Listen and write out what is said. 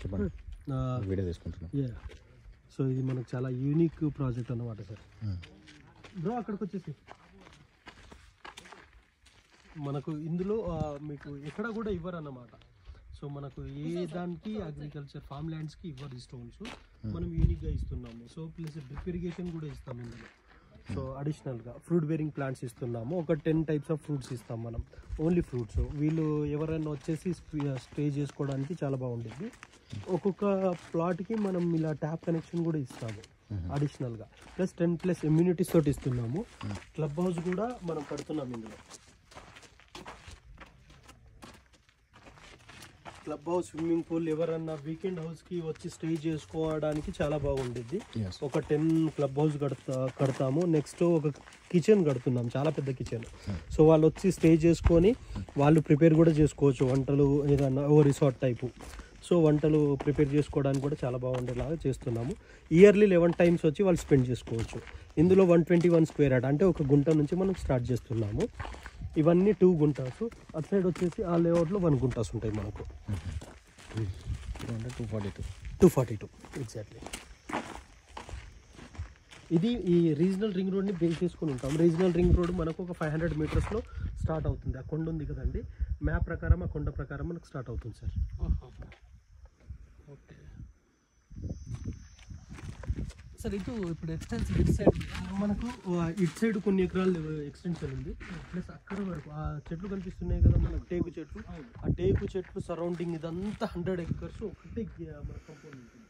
చెప్పండి, వీడియో తీసుకుంటున్నాం. సో ఇది మనకు చాలా యూనిక్ ప్రాజెక్ట్ అన్నమాట సార్. బ్రో అక్కడికి వచ్చేసి మనకు ఇందులో మీకు ఎక్కడ కూడా ఇవ్వరు అన్నమాట. సో మనకు ఏ దానికి అగ్రికల్చర్ ఫామ్ ల్యాండ్స్కి ఇవ్వరు ఈ స్టోన్స్, మనం యూనిక్గా ఇస్తున్నాము. సో ప్లస్ డ్రిప్ ఇరిగేషన్ కూడా ఇస్తాము ఇందులో. సో అడిషనల్గా ఫ్రూట్ బేరింగ్ ప్లాంట్స్ ఇస్తున్నాము. ఒక 10 టైప్స్ ఆఫ్ ఫ్రూట్స్ ఇస్తాం మనం, ఓన్లీ ఫ్రూట్స్. వీళ్ళు ఎవరైనా వచ్చేసి స్టే చేసుకోవడానికి చాలా బాగుంటుంది. ఒక్కొక్క ప్లాట్కి మనం ఇలా ట్యాప్ కనెక్షన్ కూడా ఇస్తాము అడిషనల్గా. ప్లస్ 10+ ఇమ్యూనిటీస్ తోటి ఇస్తున్నాము. క్లబ్ హౌస్ కూడా మనం కడుతున్నాం ఇందులో. క్లబ్ హౌస్, స్విమ్మింగ్ పూల్, ఎవరన్నా వీకెండ్ హౌస్కి వచ్చి స్టే చేసుకోవడానికి చాలా బాగుంటుంది. ఒక 10 క్లబ్ హౌస్ కడతాము. నెక్స్ట్ ఒక కిచెన్ కడుతున్నాం, చాలా పెద్ద కిచెన్. సో వాళ్ళు వచ్చి స్టే చేసుకొని వాళ్ళు ప్రిపేర్ కూడా చేసుకోవచ్చు వంటలు, ఏదన్నా ఓ రిసార్ట్ టైపు. సో వంటలు ప్రిపేర్ చేసుకోవడానికి కూడా చాలా బాగుండేలాగా చేస్తున్నాము. ఇయర్లీ 11 టైమ్స్ వచ్చి వాళ్ళు స్పెండ్ చేసుకోవచ్చు. ఇందులో 121 స్క్వేర్ యార్డ్ అంటే ఒక గుంట నుంచి మనం స్టార్ట్ చేస్తున్నాము. ఇవన్నీ 2 గుంటాస్. అటు సైడ్ వచ్చేసి ఆ లేఅవుట్లో 1 గుంటాస్ ఉంటాయి మనకు. 242 ఎగ్జాక్ట్లీ. ఇది ఈ రీజనల్ రింగ్ రోడ్ని బేస్ చేసుకుని ఉంటాం. రీజనల్ రింగ్ రోడ్ మనకు ఒక 500 మీటర్స్లో స్టార్ట్ అవుతుంది. ఆ కొండ ఉంది కదండి, మ్యాప్ ప్రకారం ఆ కొండ ప్రకారం మనకు స్టార్ట్ అవుతుంది సార్. ఓకే సార్, ఇప్పుడు ఎక్స్టెన్షన్ ఇటు సైడ్ మనకు ఇటు సైడ్ కొన్ని ఎకరాలు ఎక్స్టెన్షన్ ఉంది. ప్లస్ అక్కడ వరకు ఆ చెట్లు కనిపిస్తున్నాయి కదా మనకు, టేకు చెట్లు. ఆ టేకు చెట్లు సరౌండింగ్ ఇదంతా 100 acres ఒకటే మన కంపౌండ్ ఉంటుంది.